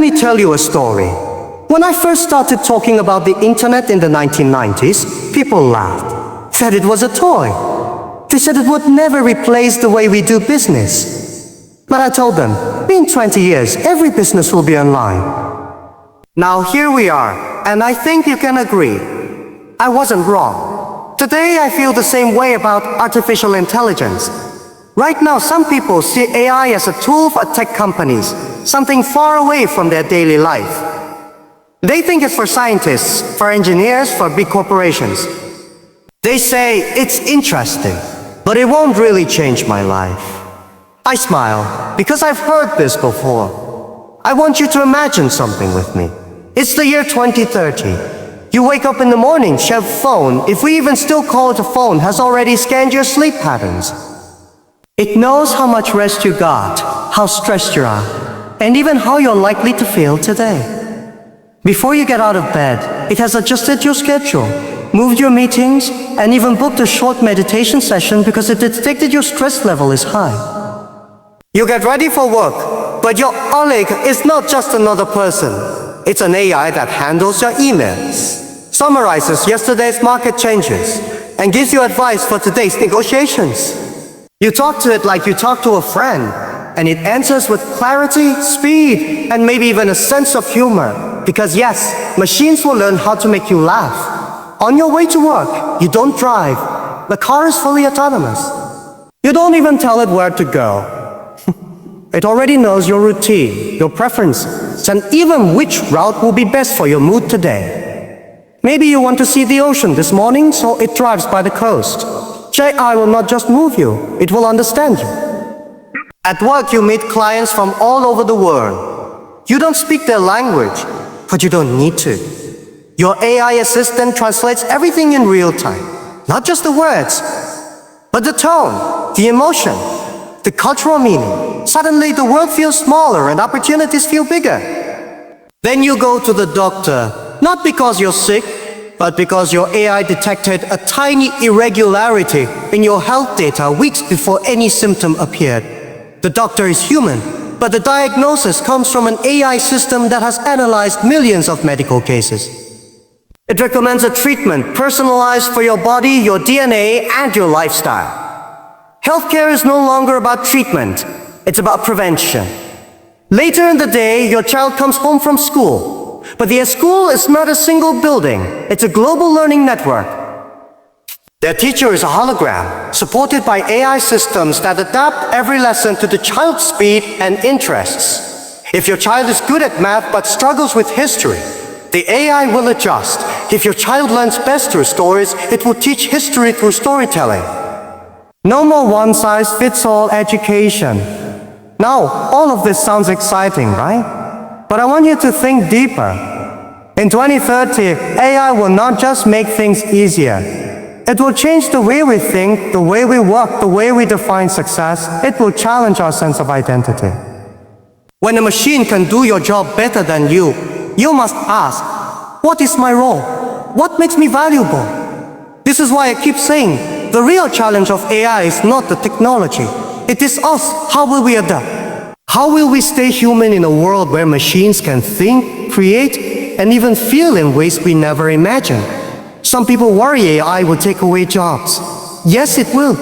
me tell you a story. When I first started talking about the internet in the 1990s, people laughed, said it was a toy. They said it would never replace the way we do business. But I told them, in 20 years, every business will be online. Now here we are, and I think you can agree. I wasn't wrong. Today I feel the same way about artificial intelligence. Right now, some people see AI as a tool for tech companies, something far away from their daily life. They think it's for scientists, for engineers, for big corporations. They say it's interesting, but it won't really change my life. I smile, because I've heard this before. I want you to imagine something with me. It's the year 2030. You wake up in the morning, your phone, if we even still call it a phone, has already scanned your sleep patterns. It knows how much rest you got, how stressed you are, and even how you're likely to feel today. Before you get out of bed, it has adjusted your schedule, moved your meetings, and even booked a short meditation session because it detected your stress level is high. You get ready for work, but your colleague is not just another person. It's an AI that handles your emails, summarizes yesterday's market changes, and gives you advice for today's negotiations. You talk to it like you talk to a friend, and it answers with clarity, speed, and maybe even a sense of humor. Because yes, machines will learn how to make you laugh. On your way to work, you don't drive. The car is fully autonomous. You don't even tell it where to go. It already knows your routine, your preferences, and even which route will be best for your mood today. Maybe you want to see the ocean this morning, so it drives by the coast. AI will not just move you, it will understand you. At work, you meet clients from all over the world. You don't speak their language, but you don't need to. Your AI assistant translates everything in real time. Not just the words, but the tone, the emotion, the cultural meaning. Suddenly, the world feels smaller and opportunities feel bigger. Then you go to the doctor, not because you're sick, but because your AI detected a tiny irregularity in your health data weeks before any symptom appeared. The doctor is human, but the diagnosis comes from an AI system that has analyzed millions of medical cases. It recommends a treatment personalized for your body, your DNA, and your lifestyle. Healthcare is no longer about treatment, it's about prevention. Later in the day, your child comes home from school. But their school is not a single building, it's a global learning network. Their teacher is a hologram, supported by AI systems that adapt every lesson to the child's speed and interests. If your child is good at math but struggles with history, the AI will adjust. If your child learns best through stories, it will teach history through storytelling. No more one-size-fits-all education. Now, all of this sounds exciting, right? But I want you to think deeper. In 2030, AI will not just make things easier. It will change the way we think, the way we work, the way we define success. It will challenge our sense of identity. When a machine can do your job better than you, you must ask, what is my role? What makes me valuable? This is why I keep saying, the real challenge of AI is not the technology. It is us. How will we adapt? How will we stay human in a world where machines can think, create, and even feel in ways we never imagined? Some people worry AI will take away jobs. Yes, it will.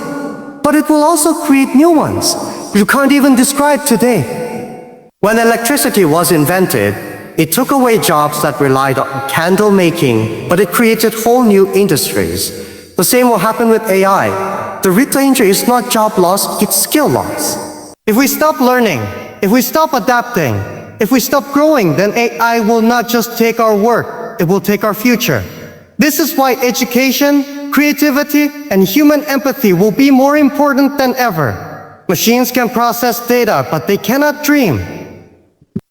But it will also create new ones you can't even describe today. When electricity was invented, it took away jobs that relied on candle making, but it created whole new industries. The same will happen with AI. The real danger is not job loss, it's skill loss. If we stop learning, if we stop adapting, if we stop growing, then AI will not just take our work, it will take our future. This is why education, creativity, and human empathy will be more important than ever. Machines can process data, but they cannot dream.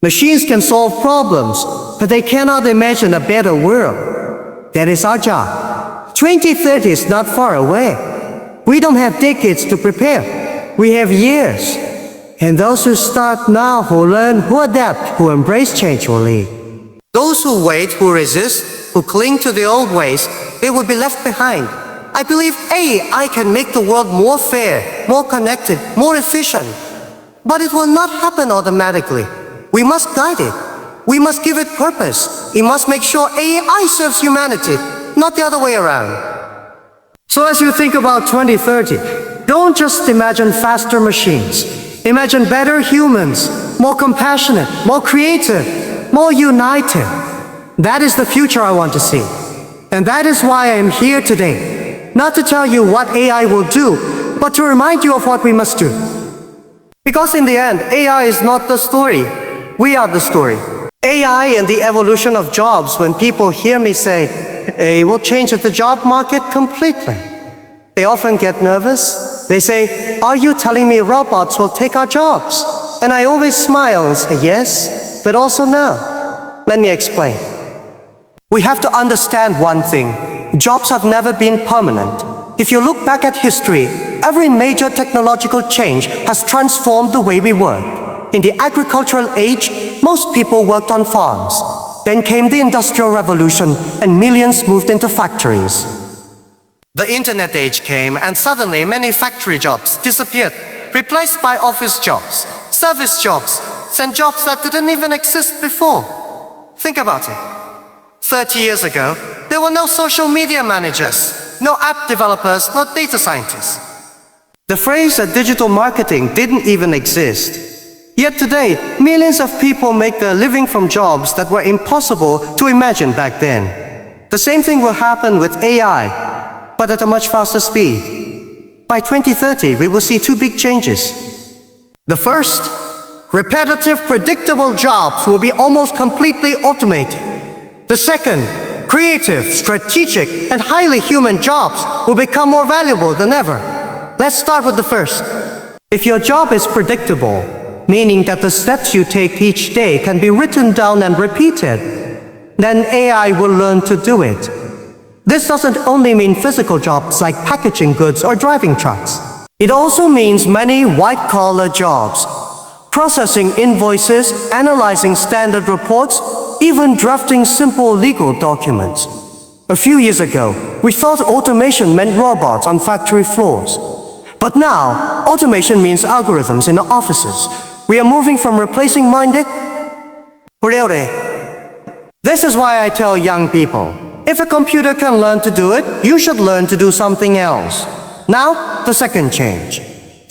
Machines can solve problems, but they cannot imagine a better world. That is our job. 2030 is not far away. We don't have decades to prepare. We have years. And those who start now, who learn, who adapt, who embrace change will lead. Those who wait, who resist, who cling to the old ways, they will be left behind. I believe AI can make the world more fair, more connected, more efficient. But it will not happen automatically. We must guide it. We must give it purpose. We must make sure AI serves humanity, not the other way around. So as you think about 2030, don't just imagine faster machines. Imagine better humans, more compassionate, more creative, more united. That is the future I want to see. And that is why I am here today. Not to tell you what AI will do, but to remind you of what we must do. Because in the end, AI is not the story. We are the story. AI and the evolution of jobs, when people hear me say, it will change the job market completely, they often get nervous. They say, are you telling me robots will take our jobs? And I always smile and say, yes, but also no. Let me explain. We have to understand one thing. Jobs have never been permanent. If you look back at history, every major technological change has transformed the way we work. In the agricultural age, most people worked on farms. Then came the Industrial Revolution, and millions moved into factories. The internet age came, and suddenly many factory jobs disappeared, replaced by office jobs, service jobs, and jobs that didn't even exist before. Think about it. 30 years ago, there were no social media managers, no app developers, no data scientists. The phrase digital marketing didn't even exist. Yet today, millions of people make their living from jobs that were impossible to imagine back then. The same thing will happen with AI, but at a much faster speed. By 2030, we will see two big changes. The first, repetitive, predictable jobs will be almost completely automated. The second, creative, strategic, and highly human jobs will become more valuable than ever. Let's start with the first. If your job is predictable, meaning that the steps you take each day can be written down and repeated, then AI will learn to do it. This doesn't only mean physical jobs like packaging goods or driving trucks. It also means many white-collar jobs, processing invoices, analyzing standard reports, even drafting simple legal documents. A few years ago, we thought automation meant robots on factory floors. But now, automation means algorithms in the offices. We are moving from replacing minded. This is why I tell young people, if a computer can learn to do it, you should learn to do something else. Now, the second change.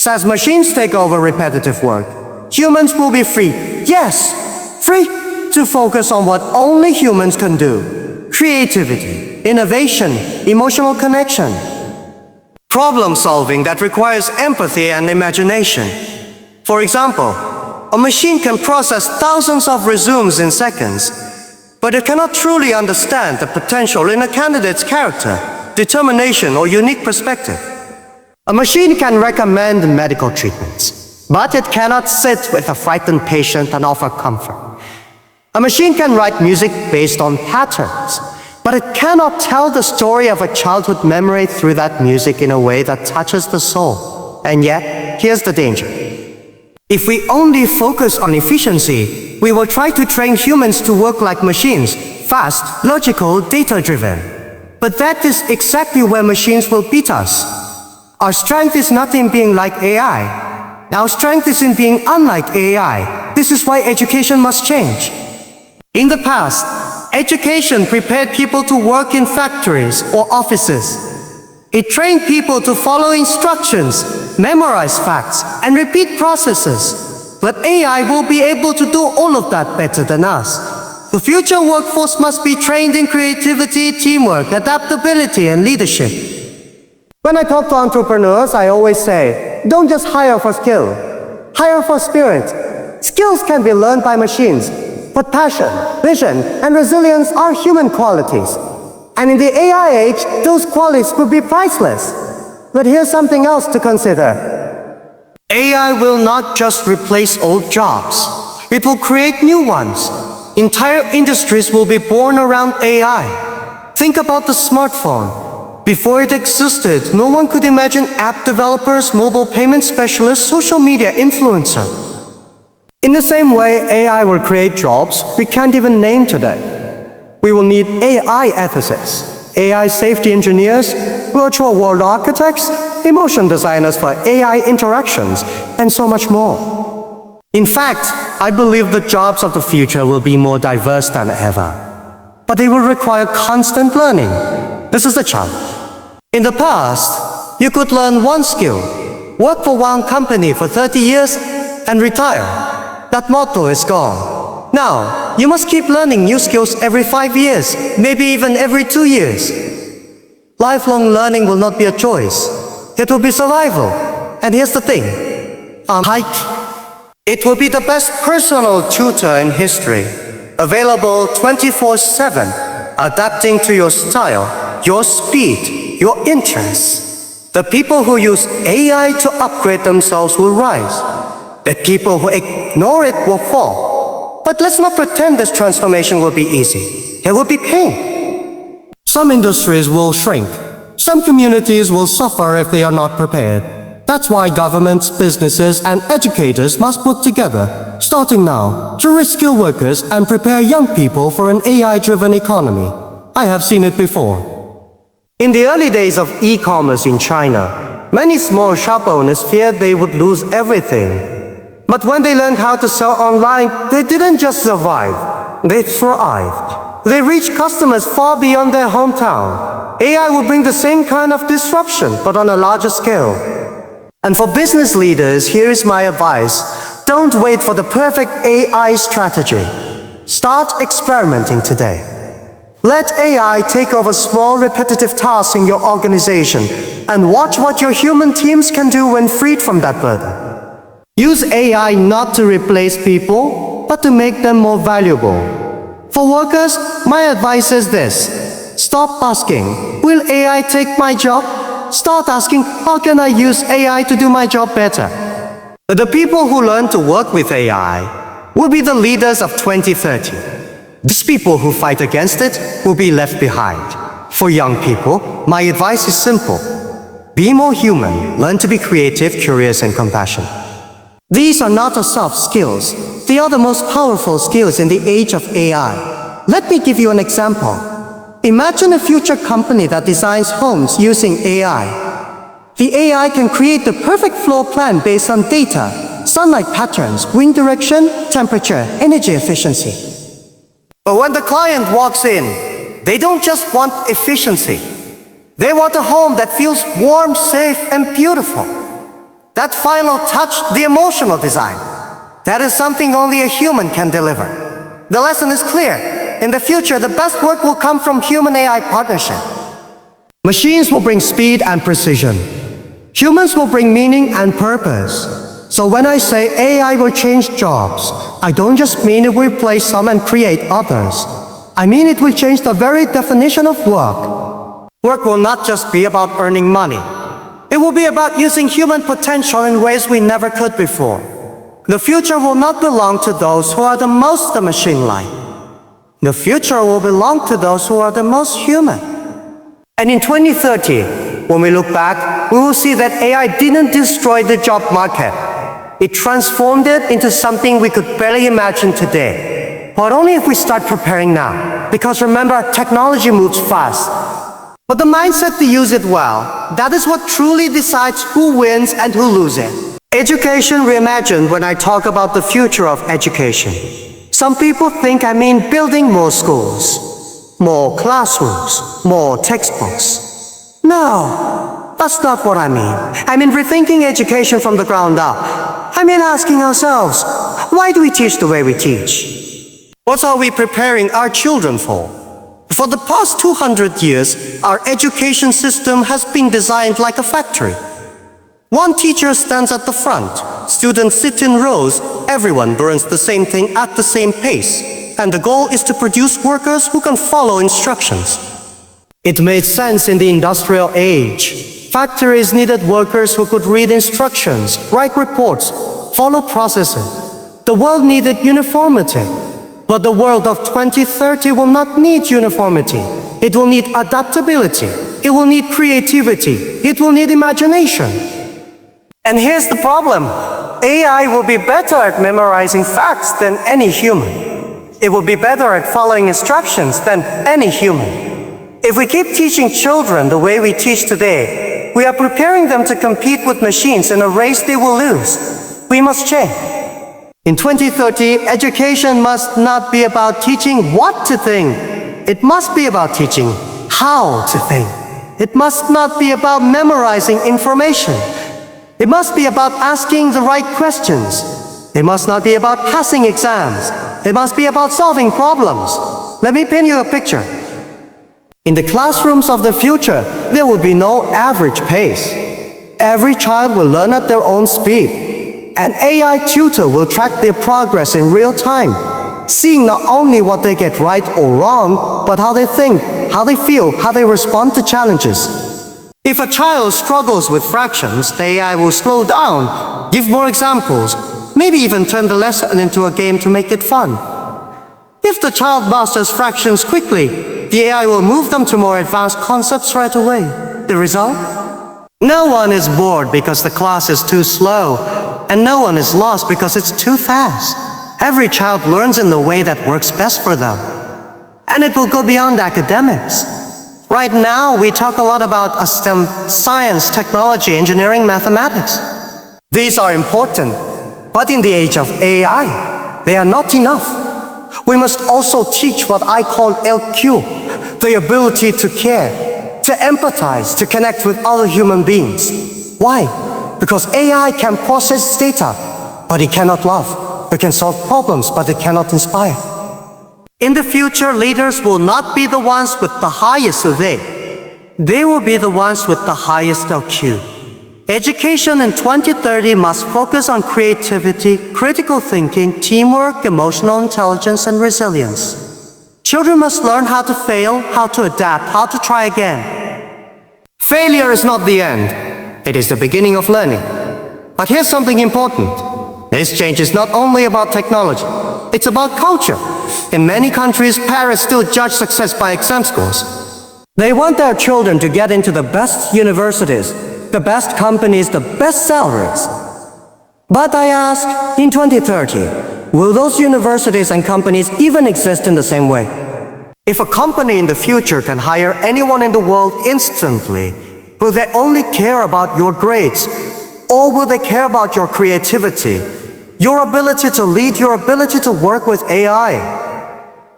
As machines take over repetitive work, humans will be free. Yes, free to focus on what only humans can do. Creativity, innovation, emotional connection. Problem solving that requires empathy and imagination. For example, a machine can process thousands of resumes in seconds, but it cannot truly understand the potential in a candidate's character, determination, or unique perspective. A machine can recommend medical treatments, but it cannot sit with a frightened patient and offer comfort. A machine can write music based on patterns, but it cannot tell the story of a childhood memory through that music in a way that touches the soul. And yet, here's the danger. If we only focus on efficiency, we will try to train humans to work like machines, fast, logical, data-driven. But that is exactly where machines will beat us. Our strength is not in being like AI. Our strength is in being unlike AI. This is why education must change. In the past, education prepared people to work in factories or offices. It trained people to follow instructions, memorize facts, and repeat processes. But AI will be able to do all of that better than us. The future workforce must be trained in creativity, teamwork, adaptability, and leadership. When I talk to entrepreneurs, I always say, don't just hire for skill, hire for spirit. Skills can be learned by machines, but passion, vision, and resilience are human qualities. And in the AI age, those qualities would be priceless. But here's something else to consider. AI will not just replace old jobs. It will create new ones. Entire industries will be born around AI. Think about the smartphone. Before it existed, no one could imagine app developers, mobile payment specialists, social media influencers. In the same way AI will create jobs we can't even name today. We will need AI ethicists, AI safety engineers, virtual world architects, emotion designers for AI interactions, and so much more. In fact, I believe the jobs of the future will be more diverse than ever. But they will require constant learning. This is the challenge. In the past, you could learn one skill, work for one company for 30 years, and retire. That motto is gone. Now, you must keep learning new skills every 5 years, maybe even every 2 years. Lifelong learning will not be a choice. It will be survival. And here's the thing. It will be the best personal tutor in history. Available 24/7, adapting to your style, your speed, your interests. The people who use AI to upgrade themselves will rise. The people who ignore it will fall. But let's not pretend this transformation will be easy. It will be pain. Some industries will shrink. Some communities will suffer if they are not prepared. That's why governments, businesses, and educators must work together, starting now, to reskill workers and prepare young people for an AI-driven economy. I have seen it before. In the early days of e-commerce in China, many small shop owners feared they would lose everything. But when they learned how to sell online, they didn't just survive, they thrived. They reached customers far beyond their hometown. AI will bring the same kind of disruption, but on a larger scale. And for business leaders, here is my advice. Don't wait for the perfect AI strategy. Start experimenting today. Let AI take over small repetitive tasks in your organization and watch what your human teams can do when freed from that burden. Use AI not to replace people, but to make them more valuable. For workers, my advice is this. Stop asking, will AI take my job? Start asking, how can I use AI to do my job better? The people who learn to work with AI will be the leaders of 2030. These people who fight against it will be left behind. For young people, my advice is simple. Be more human, learn to be creative, curious, and compassionate. These are not the soft skills. They are the most powerful skills in the age of AI. Let me give you an example. Imagine a future company that designs homes using AI. The AI can create the perfect floor plan based on data, sunlight patterns, wind direction, temperature, energy efficiency. But when the client walks in, they don't just want efficiency. They want a home that feels warm, safe, and beautiful. That final touch, the emotional design. That is something only a human can deliver. The lesson is clear. In the future, the best work will come from human-AI partnership. Machines will bring speed and precision. Humans will bring meaning and purpose. So when I say AI will change jobs, I don't just mean it will replace some and create others. I mean it will change the very definition of work. Work will not just be about earning money. It will be about using human potential in ways we never could before. The future will not belong to those who are the most machine-like. The future will belong to those who are the most human. And in 2030, when we look back, we will see that AI didn't destroy the job market. It transformed it into something we could barely imagine today. But only if we start preparing now. Because remember, technology moves fast. But the mindset to use it well, that is what truly decides who wins and who loses. Education reimagined when I talk about the future of education. Some people think I mean building more schools, more classrooms, more textbooks. No, that's not what I mean. I mean rethinking education from the ground up. I mean asking ourselves, why do we teach the way we teach? What are we preparing our children for? For the past 200 years, our education system has been designed like a factory. One teacher stands at the front, students sit in rows, everyone learns the same thing at the same pace, and the goal is to produce workers who can follow instructions. It made sense in the industrial age. Factories needed workers who could read instructions, write reports, follow processes. The world needed uniformity. But the world of 2030 will not need uniformity. It will need adaptability. It will need creativity. It will need imagination. And here's the problem. AI will be better at memorizing facts than any human. It will be better at following instructions than any human. If we keep teaching children the way we teach today, we are preparing them to compete with machines in a race they will lose. We must change. In 2030, education must not be about teaching what to think. It must be about teaching how to think. It must not be about memorizing information. It must be about asking the right questions. It must not be about passing exams. It must be about solving problems. Let me paint you a picture. In the classrooms of the future, there will be no average pace. Every child will learn at their own speed. An AI tutor will track their progress in real time, seeing not only what they get right or wrong, but how they think, how they feel, how they respond to challenges. If a child struggles with fractions, the AI will slow down, give more examples, maybe even turn the lesson into a game to make it fun. If the child masters fractions quickly, the AI will move them to more advanced concepts right away. The result? No one is bored because the class is too slow, and no one is lost because it's too fast. Every child learns in the way that works best for them. And it will go beyond academics. Right now, we talk a lot about STEM, science, technology, engineering, mathematics. These are important, but in the age of AI, they are not enough. We must also teach what I call LQ, the ability to care, to empathize, to connect with other human beings. Why? Because AI can process data, but it cannot love. It can solve problems, but it cannot inspire. In the future, leaders will not be the ones with the highest survey. They will be the ones with the highest LQ. Education in 2030 must focus on creativity, critical thinking, teamwork, emotional intelligence, and resilience. Children must learn how to fail, how to adapt, how to try again. Failure is not the end. It is the beginning of learning. But here's something important. This change is not only about technology. It's about culture. In many countries, parents still judge success by exam scores. They want their children to get into the best universities, the best companies, the best salaries. But I ask, in 2030, will those universities and companies even exist in the same way? If a company in the future can hire anyone in the world instantly, will they only care about your grades? Or will they care about your creativity, your ability to lead, your ability to work with AI?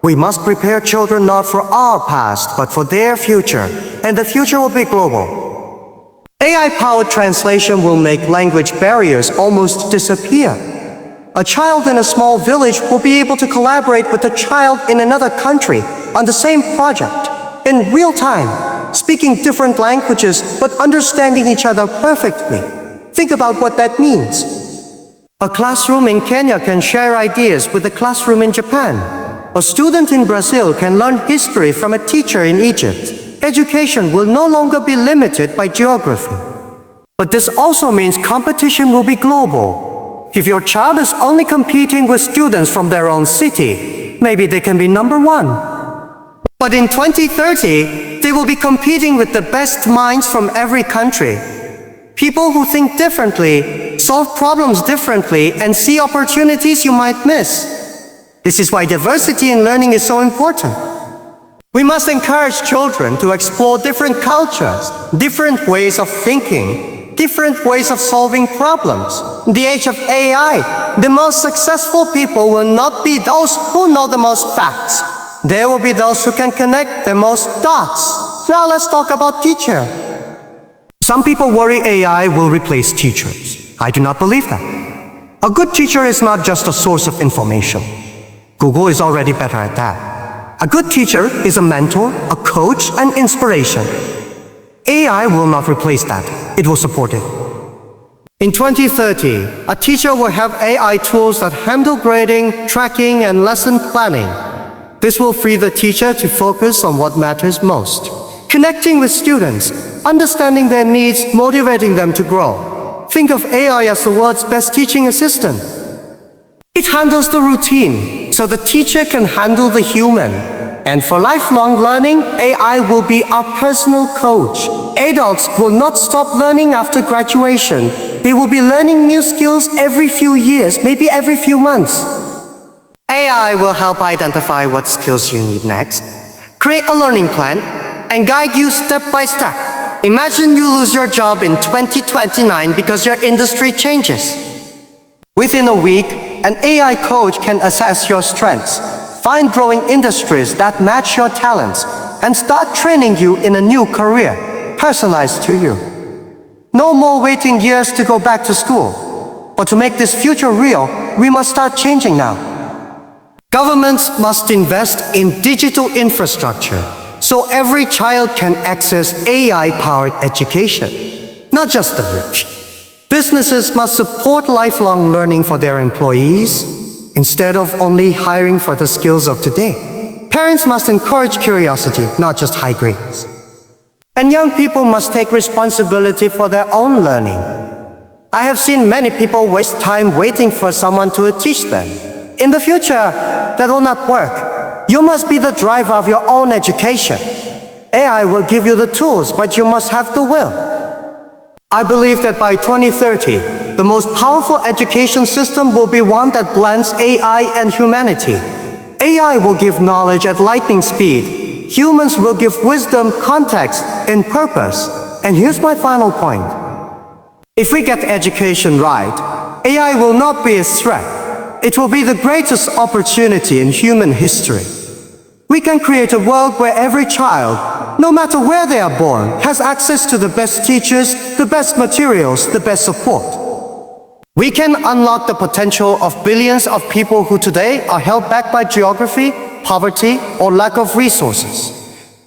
We must prepare children not for our past, but for their future, and the future will be global. AI-powered translation will make language barriers almost disappear. A child in a small village will be able to collaborate with a child in another country on the same project, in real time, speaking different languages but understanding each other perfectly. Think about what that means. A classroom in Kenya can share ideas with a classroom in Japan. A student in Brazil can learn history from a teacher in Egypt. Education will no longer be limited by geography. But this also means competition will be global. If your child is only competing with students from their own city, maybe they can be number one. But in 2030, they will be competing with the best minds from every country. People who think differently, solve problems differently, and see opportunities you might miss. This is why diversity in learning is so important. We must encourage children to explore different cultures, different ways of thinking, different ways of solving problems. In the age of AI, the most successful people will not be those who know the most facts. There will be those who can connect the most dots. Now let's talk about teacher. Some people worry AI will replace teachers. I do not believe that. A good teacher is not just a source of information. Google is already better at that. A good teacher is a mentor, a coach, and inspiration. AI will not replace that. It will support it. In 2030, a teacher will have AI tools that handle grading, tracking, and lesson planning. This will free the teacher to focus on what matters most. Connecting with students, understanding their needs, motivating them to grow. Think of AI as the world's best teaching assistant. It handles the routine, so the teacher can handle the human. And for lifelong learning, AI will be our personal coach. Adults will not stop learning after graduation. They will be learning new skills every few years, maybe every few months. AI will help identify what skills you need next, create a learning plan, and guide you step by step. Imagine you lose your job in 2029 because your industry changes. Within a week, an AI coach can assess your strengths, find growing industries that match your talents, and start training you in a new career, personalized to you. No more waiting years to go back to school. But to make this future real, we must start changing now. Governments must invest in digital infrastructure so every child can access AI-powered education, not just the rich. Businesses must support lifelong learning for their employees instead of only hiring for the skills of today. Parents must encourage curiosity, not just high grades. And young people must take responsibility for their own learning. I have seen many people waste time waiting for someone to teach them. In the future, that will not work. You must be the driver of your own education. AI will give you the tools, but you must have the will. I believe that by 2030, the most powerful education system will be one that blends AI and humanity. AI will give knowledge at lightning speed. Humans will give wisdom, context, and purpose. And here's my final point. If we get education right, AI will not be a threat. It will be the greatest opportunity in human history. We can create a world where every child, no matter where they are born, has access to the best teachers, the best materials, the best support. We can unlock the potential of billions of people who today are held back by geography, poverty, or lack of resources.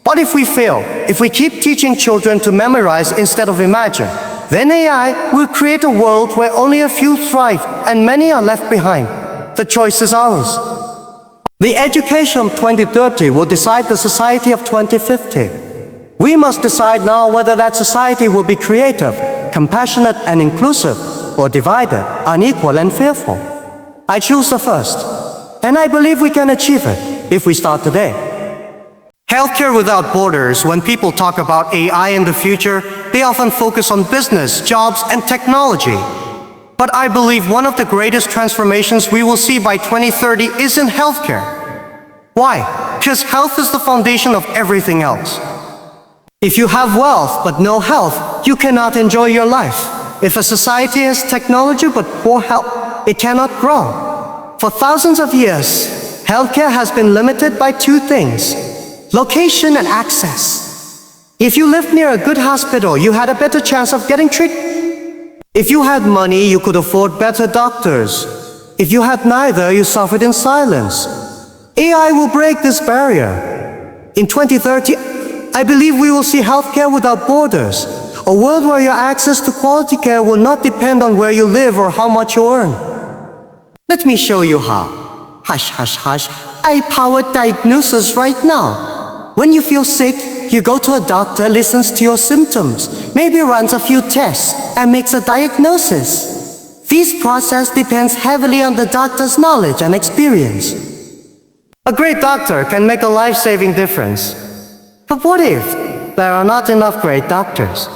But if we fail, if we keep teaching children to memorize instead of imagine, then AI will create a world where only a few thrive and many are left behind. The choice is ours. The education of 2030 will decide the society of 2050. We must decide now whether that society will be creative, compassionate and inclusive, or divided, unequal and fearful. I choose the first, and I believe we can achieve it if we start today. Healthcare without borders. When people talk about AI in the future, they often focus on business, jobs, and technology. But I believe one of the greatest transformations we will see by 2030 is in healthcare. Why? Because health is the foundation of everything else. If you have wealth but no health, you cannot enjoy your life. If a society has technology but poor health, it cannot grow. For thousands of years, healthcare has been limited by two things: location and access. If you lived near a good hospital, you had a better chance of getting treatment. If you had money, you could afford better doctors. If you had neither, you suffered in silence. AI will break this barrier. In 2030, I believe we will see healthcare without borders. A world where your access to quality care will not depend on where you live or how much you earn. Let me show you how. Hush, hush, hush. AI-powered diagnosis right now. When you feel sick, you go to a doctor, listens to your symptoms, maybe runs a few tests, and makes a diagnosis. This process depends heavily on the doctor's knowledge and experience. A great doctor can make a life-saving difference. But what if there are not enough great doctors?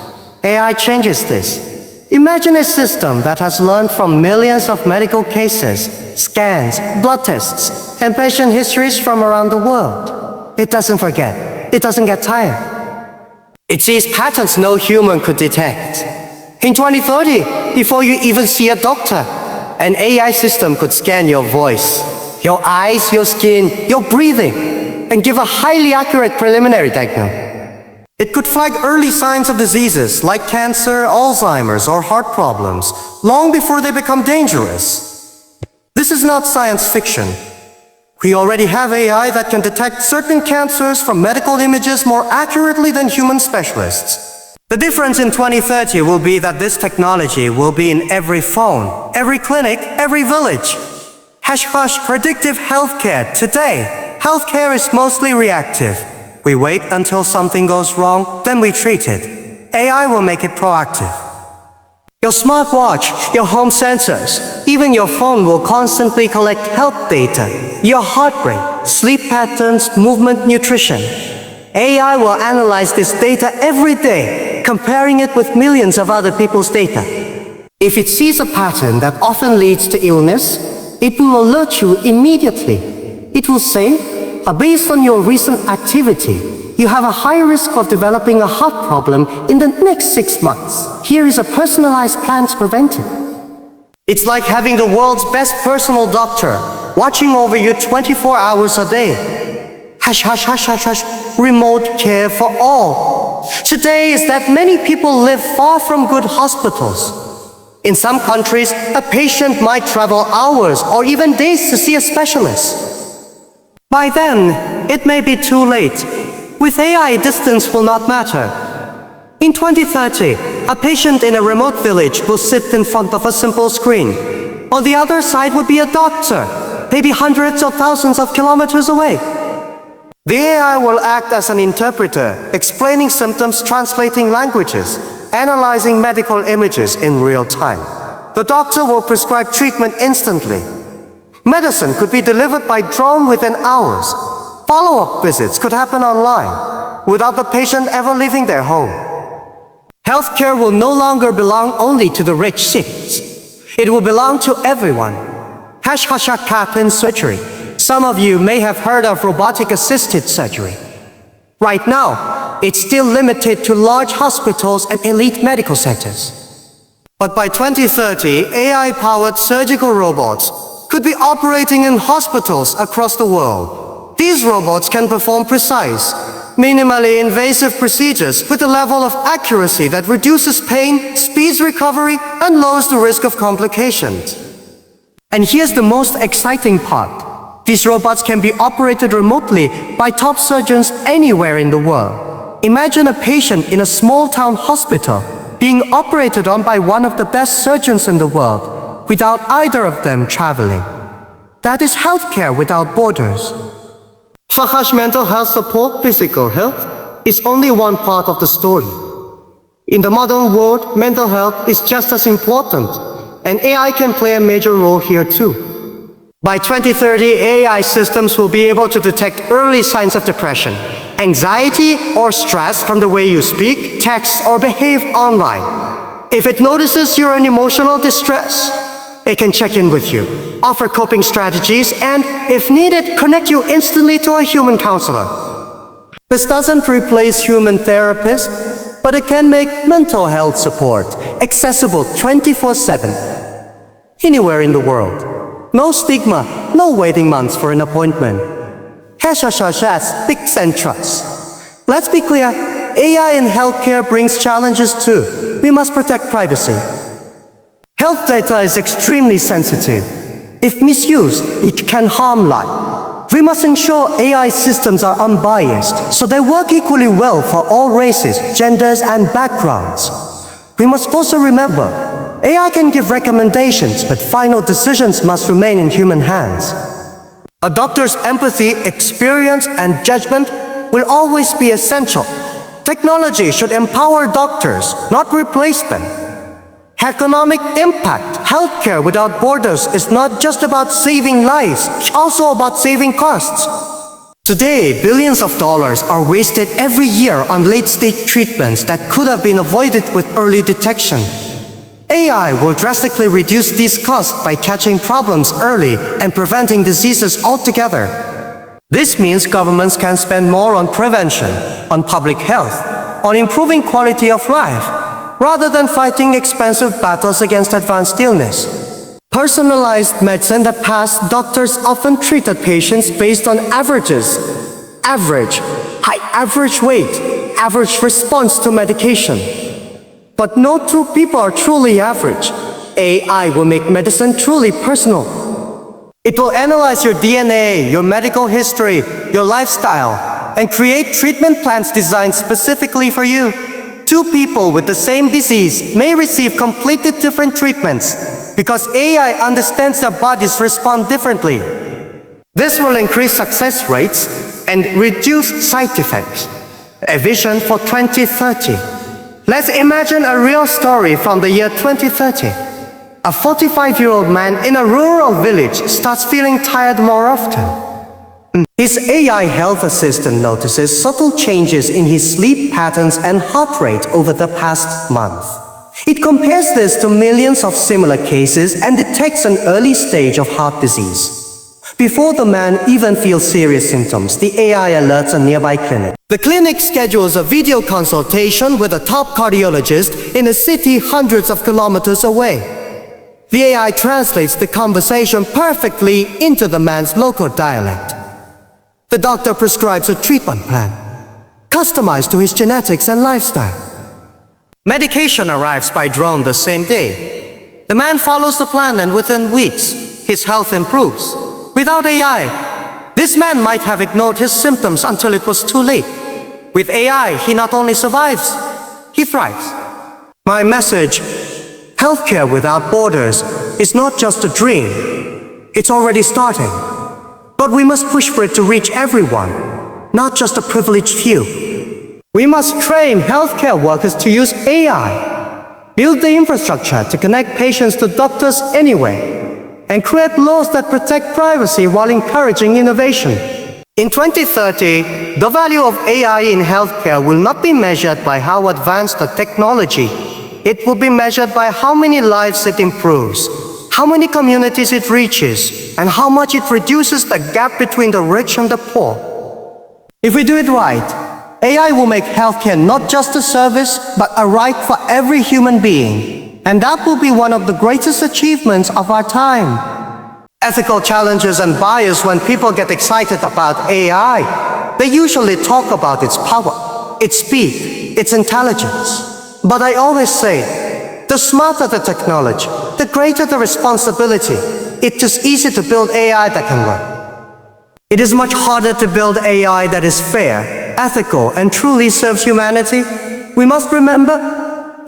AI changes this. Imagine a system that has learned from millions of medical cases, scans, blood tests, and patient histories from around the world. It doesn't forget. It doesn't get tired. It sees patterns no human could detect. In 2030, before you even see a doctor, an AI system could scan your voice, your eyes, your skin, your breathing, and give a highly accurate preliminary diagnosis. It could flag early signs of diseases like cancer, Alzheimer's, or heart problems, long before they become dangerous. This is not science fiction. We already have AI that can detect certain cancers from medical images more accurately than human specialists. The difference in 2030 will be that this technology will be in every phone, every clinic, every village. Hush hush, predictive healthcare. Today, healthcare is mostly reactive. We wait until something goes wrong, then we treat it. AI will make it proactive. Your smartwatch, your home sensors, even your phone will constantly collect health data, your heart rate, sleep patterns, movement, nutrition. AI will analyze this data every day, comparing it with millions of other people's data. If it sees a pattern that often leads to illness, it will alert you immediately. It will say, based on your recent activity, you have a high risk of developing a heart problem in the next 6 months. Here is a personalized plan to prevent it. It's like having the world's best personal doctor watching over you 24 hours a day. Hush, hush, hush, hush, hush. Remote care for all. Today is that many people live far from good hospitals. In some countries, a patient might travel hours or even days to see a specialist. By then, it may be too late. With AI, distance will not matter. In 2030, a patient in a remote village will sit in front of a simple screen. On the other side would be a doctor, maybe hundreds or thousands of kilometers away. The AI will act as an interpreter, explaining symptoms, translating languages, analyzing medical images in real time. The doctor will prescribe treatment instantly. Medicine could be delivered by drone within hours. Follow-up visits could happen online, without the patient ever leaving their home. Healthcare will no longer belong only to the rich cities. It will belong to everyone. Hash hash cap in surgery. Some of you may have heard of robotic-assisted surgery. Right now, it's still limited to large hospitals and elite medical centers. But by 2030, AI-powered surgical robots could be operating in hospitals across the world. These robots can perform precise, minimally invasive procedures with a level of accuracy that reduces pain, speeds recovery, and lowers the risk of complications. And here's the most exciting part. These robots can be operated remotely by top surgeons anywhere in the world. Imagine a patient in a small-town hospital being operated on by one of the best surgeons in the world without either of them traveling. That is healthcare without borders. Fahash mental health support, physical health, is only one part of the story. In the modern world, mental health is just as important, and AI can play a major role here too. By 2030, AI systems will be able to detect early signs of depression, anxiety, or stress from the way you speak, text, or behave online. If it notices you're in emotional distress, it can check in with you, offer coping strategies, and, if needed, connect you instantly to a human counselor. This doesn't replace human therapists, but it can make mental health support accessible 24/7, anywhere in the world. No stigma, no waiting months for an appointment. Sticks and trust. Let's be clear, AI in healthcare brings challenges too. We must protect privacy. Health data is extremely sensitive. If misused, it can harm life. We must ensure AI systems are unbiased, so they work equally well for all races, genders, and backgrounds. We must also remember, AI can give recommendations, but final decisions must remain in human hands. A doctor's empathy, experience, and judgment will always be essential. Technology should empower doctors, not replace them. Economic impact. Healthcare without borders is not just about saving lives, it's also about saving costs. Today, billions of dollars are wasted every year on late-stage treatments that could have been avoided with early detection. AI will drastically reduce these costs by catching problems early and preventing diseases altogether. This means governments can spend more on prevention, on public health, on improving quality of life, rather than fighting expensive battles against advanced illness. Personalized medicine. In the past, doctors often treated patients based on averages. Average weight, average response to medication. But no two people are truly average. AI will make medicine truly personal. It will analyze your DNA, your medical history, your lifestyle, and create treatment plans designed specifically for you. Two people with the same disease may receive completely different treatments because AI understands their bodies respond differently. This will increase success rates and reduce side effects. A vision for 2030. Let's imagine a real story from the year 2030. A 45-year-old man in a rural village starts feeling tired more often. His AI health assistant notices subtle changes in his sleep patterns and heart rate over the past month. It compares this to millions of similar cases and detects an early stage of heart disease. Before the man even feels serious symptoms, the AI alerts a nearby clinic. The clinic schedules a video consultation with a top cardiologist in a city hundreds of kilometers away. The AI translates the conversation perfectly into the man's local dialect. The doctor prescribes a treatment plan, customized to his genetics and lifestyle. Medication arrives by drone the same day. The man follows the plan and within weeks, his health improves. Without AI, this man might have ignored his symptoms until it was too late. With AI, he not only survives, he thrives. My message: healthcare without borders is not just a dream. It's already starting. But we must push for it to reach everyone, not just a privileged few. We must train healthcare workers to use AI, build the infrastructure to connect patients to doctors anywhere, and create laws that protect privacy while encouraging innovation. In 2030, the value of AI in healthcare will not be measured by how advanced the technology. It will be measured by how many lives it improves, how many communities it reaches, and how much it reduces the gap between the rich and the poor. If we do it right, AI will make healthcare not just a service, but a right for every human being. And that will be one of the greatest achievements of our time. Ethical challenges and bias. When people get excited about AI, they usually talk about its power, its speed, its intelligence. But I always say, the smarter the technology, the greater the responsibility. It's just easy to build AI that can work. It is much harder to build AI that is fair, ethical, and truly serves humanity. We must remember,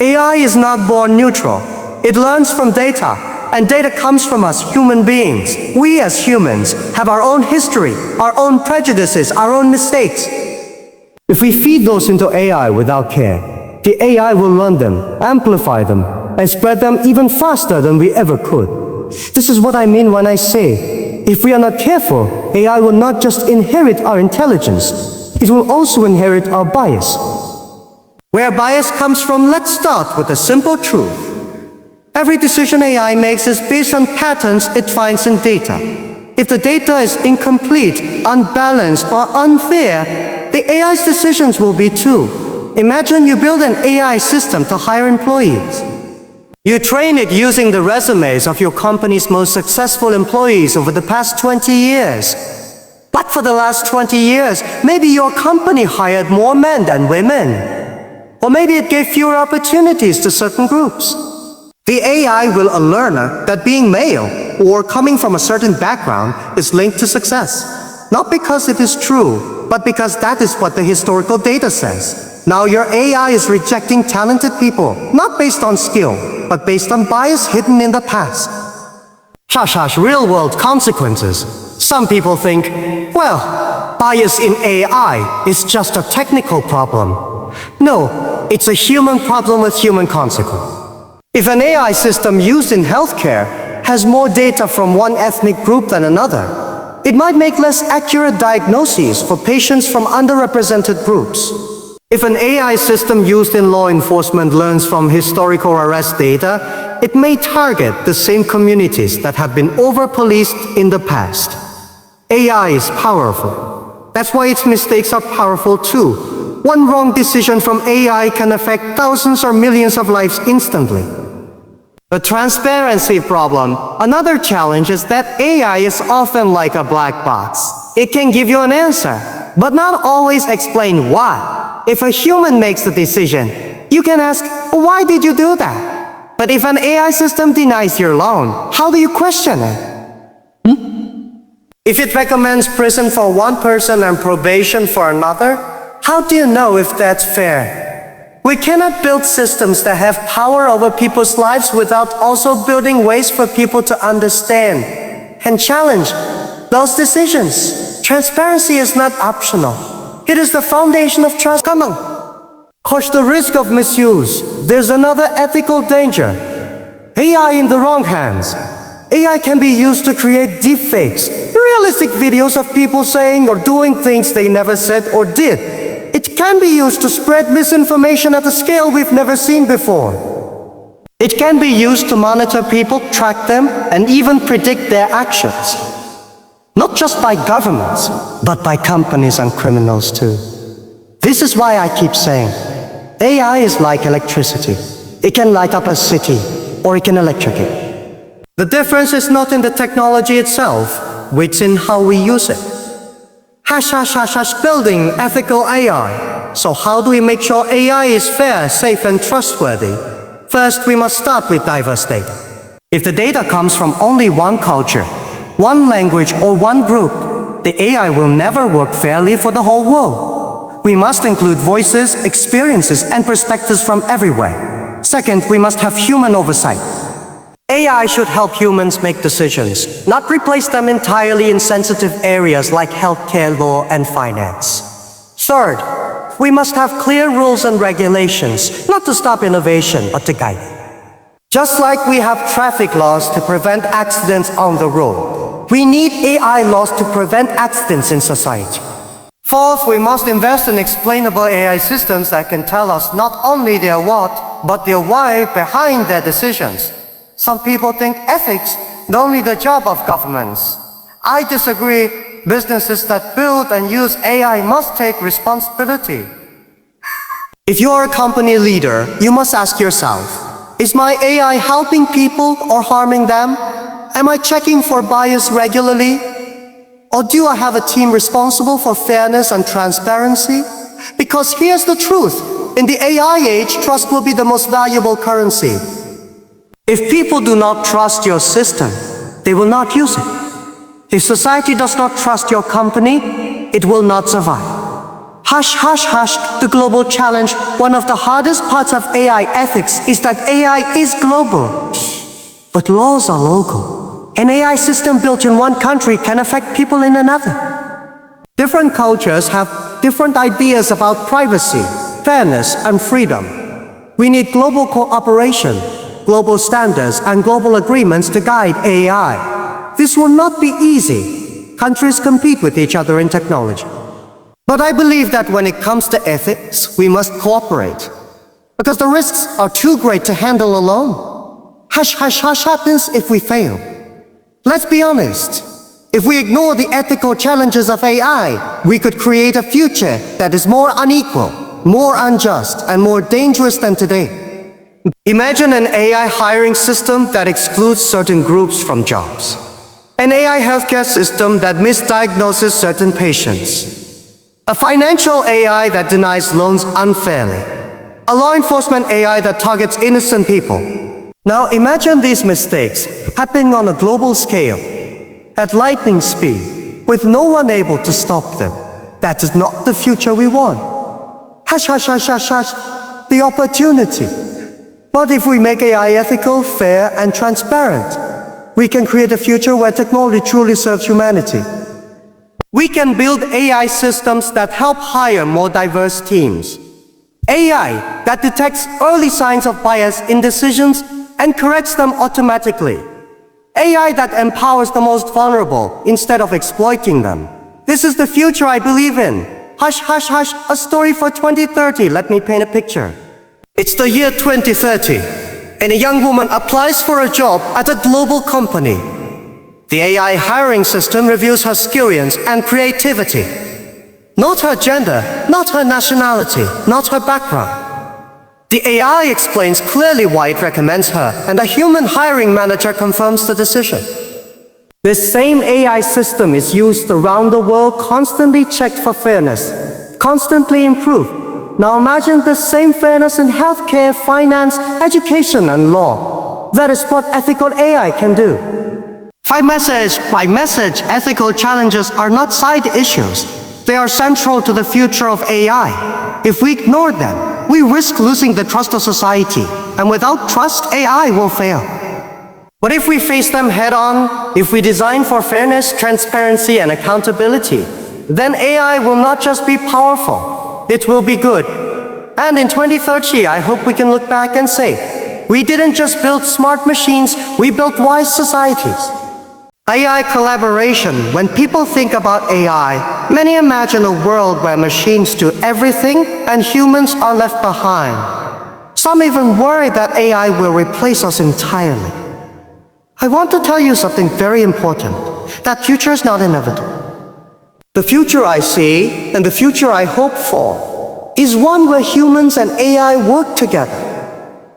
AI is not born neutral. It learns from data, and data comes from us human beings. We as humans have our own history, our own prejudices, our own mistakes. If we feed those into AI without care, the AI will learn them, amplify them, and spread them even faster than we ever could. This is what I mean when I say, if we are not careful, AI will not just inherit our intelligence, it will also inherit our bias. Where bias comes from, let's start with a simple truth. Every decision AI makes is based on patterns it finds in data. If the data is incomplete, unbalanced, or unfair, the AI's decisions will be too. Imagine you build an AI system to hire employees. You train it using the resumes of your company's most successful employees over the past 20 years. But for the last 20 years, maybe your company hired more men than women. Or maybe it gave fewer opportunities to certain groups. The AI will a learner that being male or coming from a certain background is linked to success. Not because it is true, but because that is what the historical data says. Now your AI is rejecting talented people, not based on skill, but based on bias hidden in the past. Real-world consequences. Some people think, well, bias in AI is just a technical problem. No, it's a human problem with human consequence. If an AI system used in healthcare has more data from one ethnic group than another, it might make less accurate diagnoses for patients from underrepresented groups. If an AI system used in law enforcement learns from historical arrest data, it may target the same communities that have been over-policed in the past. AI is powerful. That's why its mistakes are powerful too. One wrong decision from AI can affect thousands or millions of lives instantly. The transparency problem. Another challenge is that AI is often like a black box. It can give you an answer, but not always explain why. If a human makes the decision, you can ask, why did you do that? But if an AI system denies your loan, how do you question it? If it recommends prison for one person and probation for another, how do you know if that's fair? We cannot build systems that have power over people's lives without also building ways for people to understand and challenge those decisions. Transparency is not optional. It is the foundation of trust. Come on. Cause the risk of misuse. There's another ethical danger. AI in the wrong hands. AI can be used to create deepfakes, realistic videos of people saying or doing things they never said or did. It can be used to spread misinformation at a scale we've never seen before. It can be used to monitor people, track them, and even predict their actions. Not just by governments, but by companies and criminals too. This is why I keep saying, AI is like electricity. It can light up a city, or it can electrocute. The difference is not in the technology itself, it's in how we use it. Building ethical AI. So how do we make sure AI is fair, safe, and trustworthy? First, we must start with diverse data. If the data comes from only one culture, one language, or one group, the AI will never work fairly for the whole world. We must include voices, experiences, and perspectives from everywhere. Second, we must have human oversight. AI should help humans make decisions, not replace them entirely in sensitive areas like healthcare, law, and finance. Third, we must have clear rules and regulations, not to stop innovation, but to guide it. Just like we have traffic laws to prevent accidents on the road, we need AI laws to prevent accidents in society. Fourth, we must invest in explainable AI systems that can tell us not only their what, but their why behind their decisions. Some people think ethics is only the job of governments. I disagree. Businesses that build and use AI must take responsibility. If you are a company leader, you must ask yourself, is my AI helping people or harming them? Am I checking for bias regularly? Or do I have a team responsible for fairness and transparency? Because here's the truth. In the AI age, trust will be the most valuable currency. If people do not trust your system, they will not use it. If society does not trust your company, it will not survive. The global challenge. One of the hardest parts of AI ethics is that AI is global, but laws are local. An AI system built in one country can affect people in another. Different cultures have different ideas about privacy, fairness, and freedom. We need global cooperation, global standards, and global agreements to guide AI. This will not be easy. Countries compete with each other in technology. But I believe that when it comes to ethics, we must cooperate. Because the risks are too great to handle alone. Happens if we fail. Let's be honest. If we ignore the ethical challenges of AI, we could create a future that is more unequal, more unjust, and more dangerous than today. Imagine an AI hiring system that excludes certain groups from jobs. An AI healthcare system that misdiagnoses certain patients. A financial AI that denies loans unfairly. A law enforcement AI that targets innocent people. Now imagine these mistakes happening on a global scale, at lightning speed, with no one able to stop them. That is not the future we want. The opportunity. But if we make AI ethical, fair, and transparent, we can create a future where technology truly serves humanity. We can build AI systems that help hire more diverse teams. AI that detects early signs of bias in decisions and corrects them automatically. AI that empowers the most vulnerable instead of exploiting them. This is the future I believe in. A story for 2030. Let me paint a picture. It's the year 2030, and a young woman applies for a job at a global company. The AI hiring system reviews her skills and creativity. Not her gender, not her nationality, not her background. The AI explains clearly why it recommends her, and a human hiring manager confirms the decision. This same AI system is used around the world, constantly checked for fairness, constantly improved. Now imagine the same fairness in healthcare, finance, education, and law. That is what ethical AI can do. By message, ethical challenges are not side issues. They are central to the future of AI. If we ignore them, we risk losing the trust of society. And without trust, AI will fail. But if we face them head-on, if we design for fairness, transparency, and accountability, then AI will not just be powerful, it will be good. And in 2030, I hope we can look back and say, we didn't just build smart machines, we built wise societies. AI collaboration. When people think about AI, many imagine a world where machines do everything and humans are left behind. Some even worry that AI will replace us entirely. I want to tell you something very important. That future is not inevitable. The future I see, and the future I hope for, is one where humans and AI work together.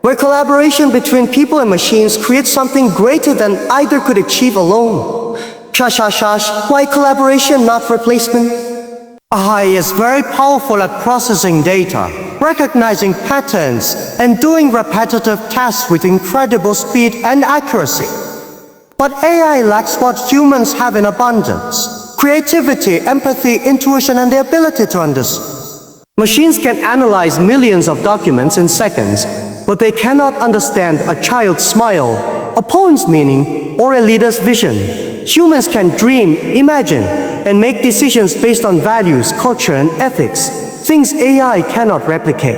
where collaboration between people and machines creates something greater than either could achieve alone. Why collaboration, not replacement? AI is very powerful at processing data, recognizing patterns, and doing repetitive tasks with incredible speed and accuracy. But AI lacks what humans have in abundance: creativity, empathy, intuition, and the ability to understand. Machines can analyze millions of documents in seconds, but they cannot understand a child's smile, a poem's meaning, or a leader's vision. Humans can dream, imagine, and make decisions based on values, culture, and ethics, things AI cannot replicate.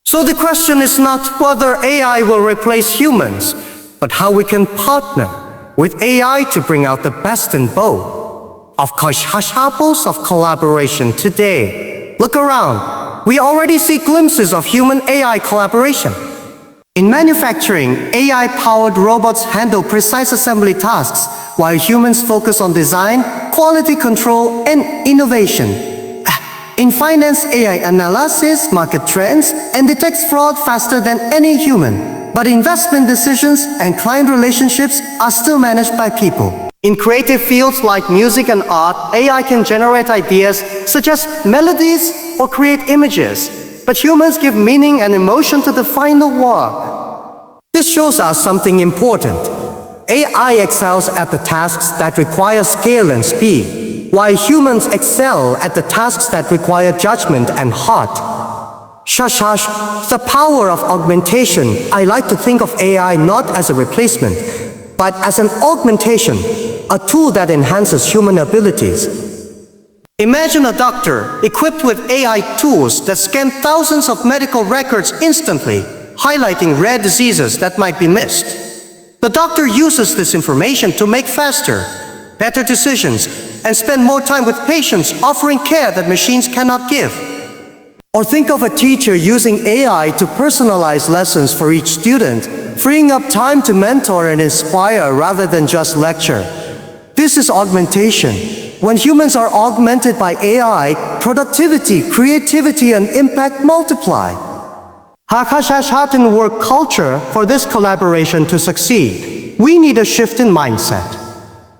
So the question is not whether AI will replace humans, but how we can partner with AI to bring out the best in both. Of course, examples of collaboration today. Look around. We already see glimpses of human-AI collaboration. In manufacturing, AI-powered robots handle precise assembly tasks, while humans focus on design, quality control, and innovation. In finance, AI analyzes market trends and detects fraud faster than any human. But investment decisions and client relationships are still managed by people. In creative fields like music and art, AI can generate ideas, suggest melodies, or create images. But humans give meaning and emotion to the final work. This shows us something important. AI excels at the tasks that require scale and speed, while humans excel at the tasks that require judgment and heart. The power of augmentation. I like to think of AI not as a replacement, but as an augmentation, a tool that enhances human abilities. Imagine a doctor equipped with AI tools that scan thousands of medical records instantly, highlighting rare diseases that might be missed. The doctor uses this information to make faster, better decisions, and spend more time with patients, offering care that machines cannot give. Or think of a teacher using AI to personalize lessons for each student, freeing up time to mentor and inspire rather than just lecture. This is augmentation. When humans are augmented by AI, productivity, creativity, and impact multiply. In work culture, for this collaboration to succeed, we need a shift in mindset.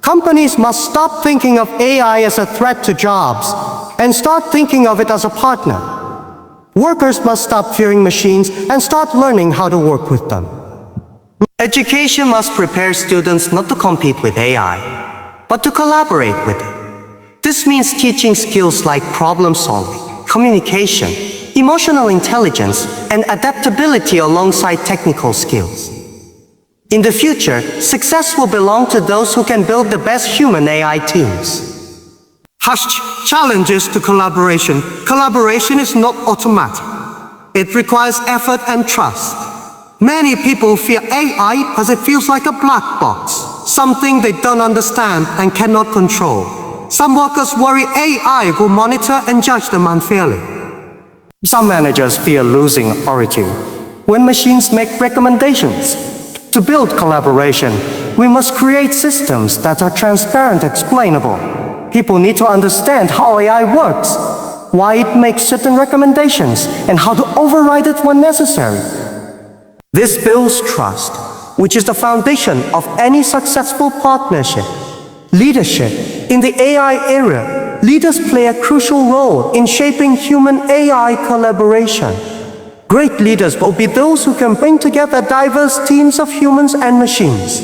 Companies must stop thinking of AI as a threat to jobs and start thinking of it as a partner. Workers must stop fearing machines and start learning how to work with them. Education must prepare students not to compete with AI, but to collaborate with it. This means teaching skills like problem solving, communication, emotional intelligence, and adaptability alongside technical skills. In the future, success will belong to those who can build the best human AI teams. Challenges to collaboration. Collaboration is not automatic. It requires effort and trust. Many people fear AI because it feels like a black box, something they don't understand and cannot control. Some workers worry AI will monitor and judge them unfairly. Some managers fear losing authority when machines make recommendations. To build collaboration, we must create systems that are transparent, explainable. People need to understand how AI works, why it makes certain recommendations, and how to override it when necessary. This builds trust, which is the foundation of any successful partnership. Leadership. In the AI era, leaders play a crucial role in shaping human-AI collaboration. Great leaders will be those who can bring together diverse teams of humans and machines.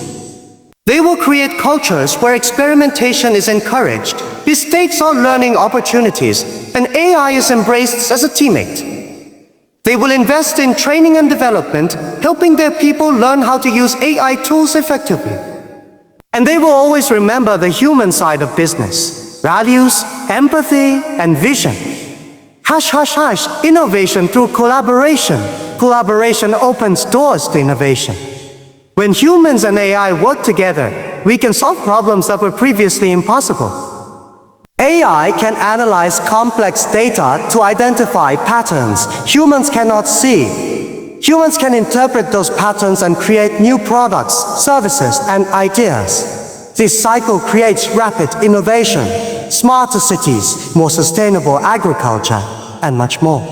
They will create cultures where experimentation is encouraged, mistakes are learning opportunities, and AI is embraced as a teammate. They will invest in training and development, helping their people learn how to use AI tools effectively. And they will always remember the human side of business: values, empathy, and vision. Innovation through collaboration. Collaboration opens doors to innovation. When humans and AI work together, we can solve problems that were previously impossible. AI can analyze complex data to identify patterns humans cannot see. Humans can interpret those patterns and create new products, services, and ideas. This cycle creates rapid innovation, smarter cities, more sustainable agriculture, and much more.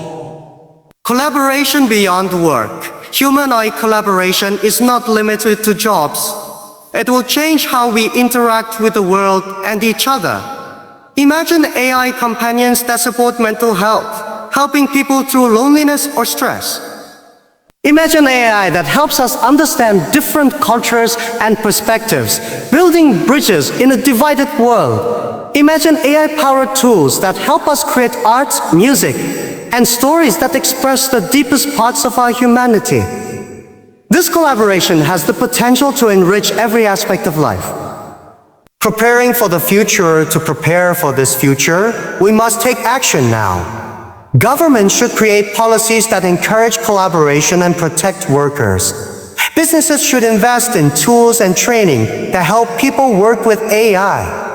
Collaboration beyond work. Human-AI collaboration is not limited to jobs. It will change how we interact with the world and each other. Imagine AI companions that support mental health, helping people through loneliness or stress. Imagine AI that helps us understand different cultures and perspectives, building bridges in a divided world. Imagine AI-powered tools that help us create art, music, and stories that express the deepest parts of our humanity. This collaboration has the potential to enrich every aspect of life. Preparing for the future to prepare for this future, we must take action now. Governments should create policies that encourage collaboration and protect workers. Businesses should invest in tools and training that help people work with AI.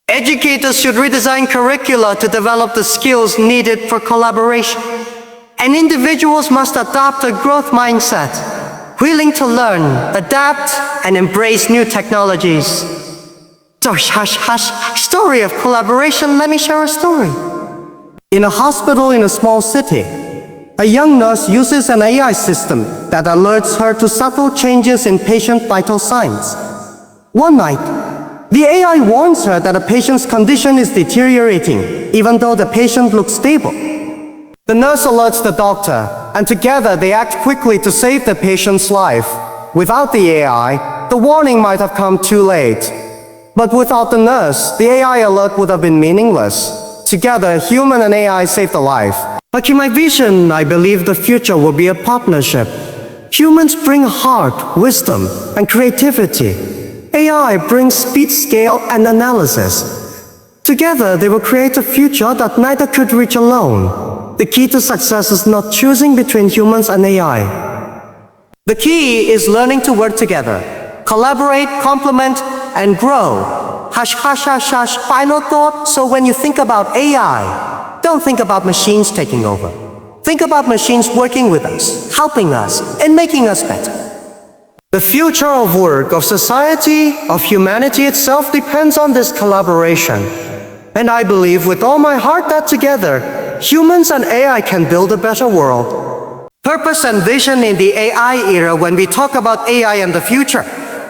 Educators should redesign curricula to develop the skills needed for collaboration. And individuals must adopt a growth mindset, willing to learn, adapt, and embrace new technologies. Story of collaboration, let me share a story. In a hospital in a small city, a young nurse uses an AI system that alerts her to subtle changes in patient vital signs. One night, the AI warns her that a patient's condition is deteriorating, even though the patient looks stable. The nurse alerts the doctor, and together they act quickly to save the patient's life. Without the AI, the warning might have come too late. But without the nurse, the AI alert would have been meaningless. Together, human and AI saved a life. But in my vision, I believe the future will be a partnership. Humans bring heart, wisdom, and creativity. AI brings speed, scale, and analysis. Together, they will create a future that neither could reach alone. The key to success is not choosing between humans and AI. The key is learning to work together, collaborate, complement, and grow. Final thought, so when you think about AI, don't think about machines taking over. Think about machines working with us, helping us, and making us better. The future of work, of society, of humanity itself depends on this collaboration. And I believe with all my heart that together, humans and AI can build a better world. Purpose and vision in the AI era when we talk about AI and the future.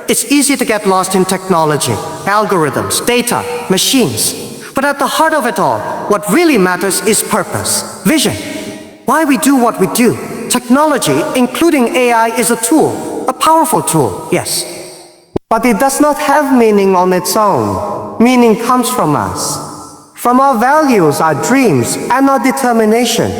It's easy to get lost in technology, algorithms, data, machines. But at the heart of it all, what really matters is purpose, vision. Why we do what we do. Technology, including AI, is a tool, a powerful tool, yes. But it does not have meaning on its own. Meaning comes from us, from our values, our dreams, and our determination.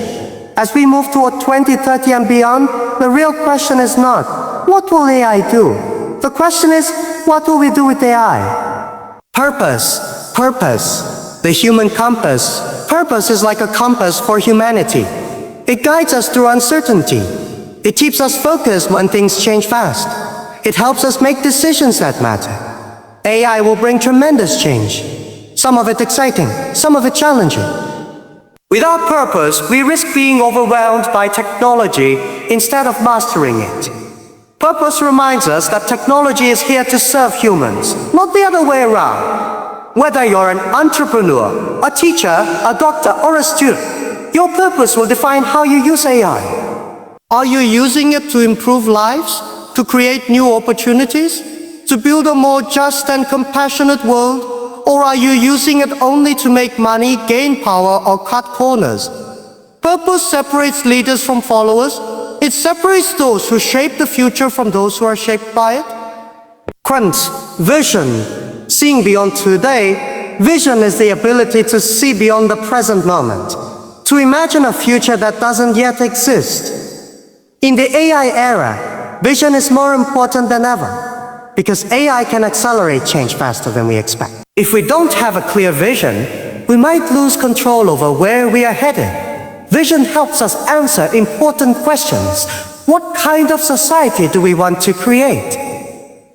As we move toward 2030 and beyond, the real question is not, what will AI do? The question is, what will we do with AI? Purpose, purpose, the human compass. Purpose is like a compass for humanity. It guides us through uncertainty. It keeps us focused when things change fast. It helps us make decisions that matter. AI will bring tremendous change. Some of it exciting, some of it challenging. Without purpose, we risk being overwhelmed by technology instead of mastering it. Purpose reminds us that technology is here to serve humans, not the other way around. Whether you're an entrepreneur, a teacher, a doctor, or a student, your purpose will define how you use AI. Are you using it to improve lives, to create new opportunities, to build a more just and compassionate world? Or are you using it only to make money, gain power, or cut corners? Purpose separates leaders from followers. It separates those who shape the future from those who are shaped by it. Quant, vision, seeing beyond today. Vision is the ability to see beyond the present moment, to imagine a future that doesn't yet exist. In the AI era, vision is more important than ever, because AI can accelerate change faster than we expect. If we don't have a clear vision, we might lose control over where we are headed. Vision helps us answer important questions. What kind of society do we want to create?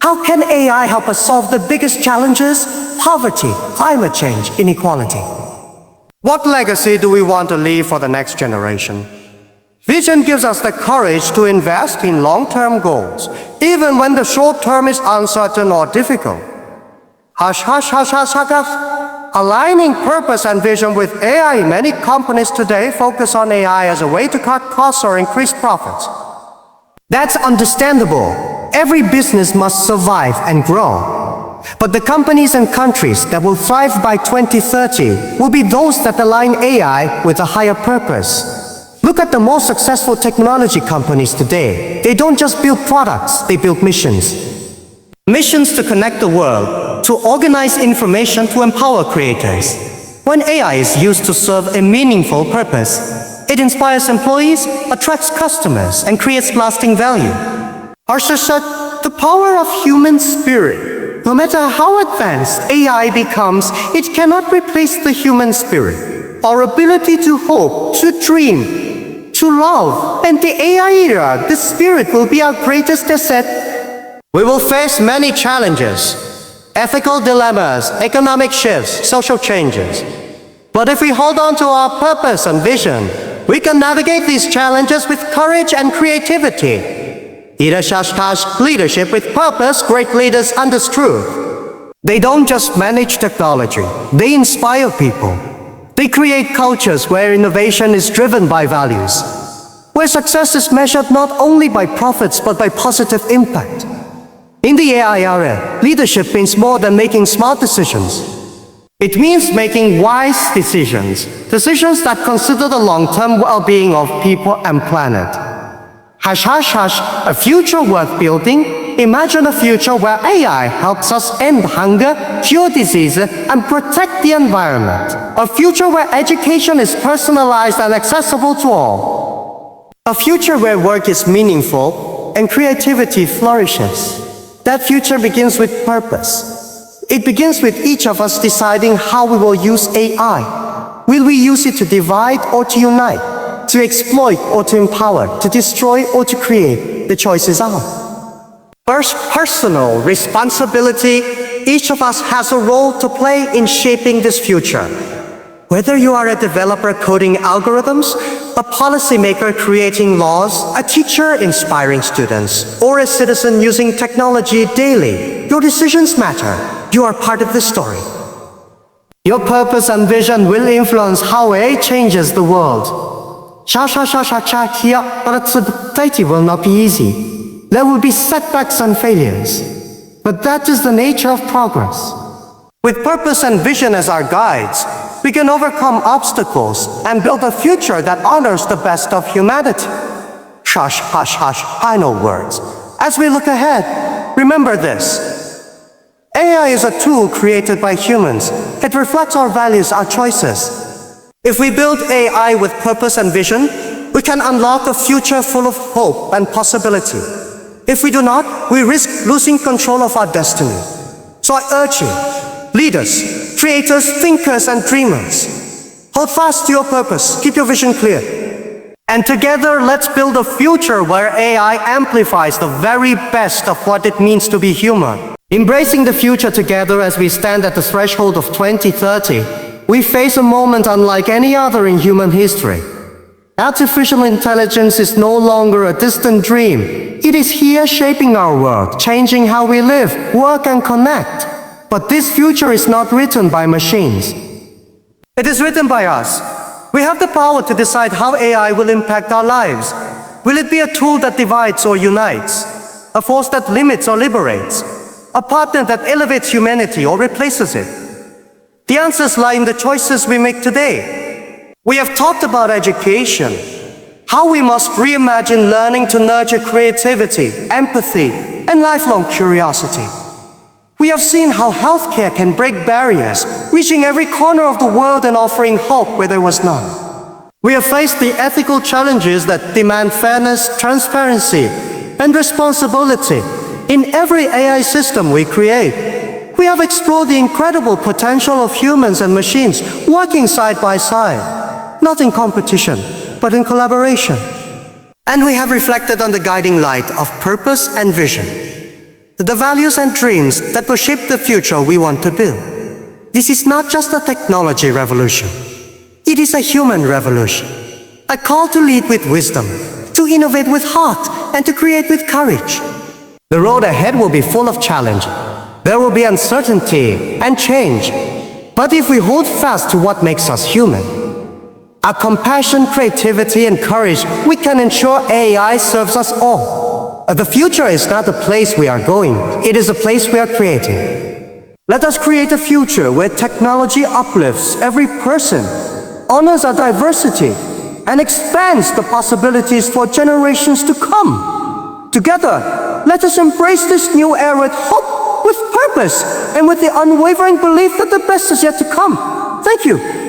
How can AI help us solve the biggest challenges? Poverty, climate change, inequality. What legacy do we want to leave for the next generation? Vision gives us the courage to invest in long-term goals, even when the short term is uncertain or difficult. Aligning purpose and vision with AI, many companies today focus on AI as a way to cut costs or increase profits. That's understandable. Every business must survive and grow. But the companies and countries that will thrive by 2030 will be those that align AI with a higher purpose. Look at the most successful technology companies today. They don't just build products, they build missions. Missions to connect the world, to organize information, to empower creators. When AI is used to serve a meaningful purpose, it inspires employees, attracts customers, and creates lasting value. Harsha said, the power of human spirit. No matter how advanced AI becomes, it cannot replace the human spirit. Our ability to hope, to dream, to love. And the AI era, the spirit will be our greatest asset. We will face many challenges, ethical dilemmas, economic shifts, social changes. But if we hold on to our purpose and vision, we can navigate these challenges with courage and creativity. Leadership with purpose, great leaders understood. They don't just manage technology, they inspire people. They create cultures where innovation is driven by values, where success is measured not only by profits but by positive impact. In the AI era, leadership means more than making smart decisions. It means making wise decisions, decisions that consider the long-term well-being of people and planet. A future worth building. Imagine a future where AI helps us end hunger, cure diseases, and protect the environment. A future where education is personalized and accessible to all. A future where work is meaningful and creativity flourishes. That future begins with purpose. It begins with each of us deciding how we will use AI. Will we use it to divide or to unite? To exploit or to empower? To destroy or to create? The choice is ours. First, personal responsibility. Each of us has a role to play in shaping this future. Whether you are a developer coding algorithms, a policymaker creating laws, a teacher inspiring students, or a citizen using technology daily, your decisions matter. You are part of the story. Your purpose and vision will influence how AI changes the world. But it will not be easy. There will be setbacks and failures. But that is the nature of progress. With purpose and vision as our guides, we can overcome obstacles and build a future that honors the best of humanity. Final words. As we look ahead, remember this. AI is a tool created by humans. It reflects our values, our choices. If we build AI with purpose and vision, we can unlock a future full of hope and possibility. If we do not, we risk losing control of our destiny. So I urge you, leaders, creators, thinkers, and dreamers, hold fast to your purpose, keep your vision clear. And together, let's build a future where AI amplifies the very best of what it means to be human. Embracing the future together as we stand at the threshold of 2030, we face a moment unlike any other in human history. Artificial intelligence is no longer a distant dream. It is here shaping our world, changing how we live, work, and connect. But this future is not written by machines. It is written by us. We have the power to decide how AI will impact our lives. Will it be a tool that divides or unites? A force that limits or liberates? A partner that elevates humanity or replaces it? The answers lie in the choices we make today. We have talked about education, how we must reimagine learning to nurture creativity, empathy, and lifelong curiosity. We have seen how healthcare can break barriers, reaching every corner of the world and offering hope where there was none. We have faced the ethical challenges that demand fairness, transparency, and responsibility in every AI system we create. We have explored the incredible potential of humans and machines working side by side, not in competition, but in collaboration. And we have reflected on the guiding light of purpose and vision, the values and dreams that will shape the future we want to build. This is not just a technology revolution. It is a human revolution. A call to lead with wisdom, to innovate with heart, and to create with courage. The road ahead will be full of challenge. There will be uncertainty and change. But if we hold fast to what makes us human, our compassion, creativity, and courage, we can ensure AI serves us all. The future is not the place we are going, it is a place we are creating. Let us create a future where technology uplifts every person, honors our diversity, and expands the possibilities for generations to come. Together, let us embrace this new era with hope, with purpose, and with the unwavering belief that the best is yet to come. Thank you.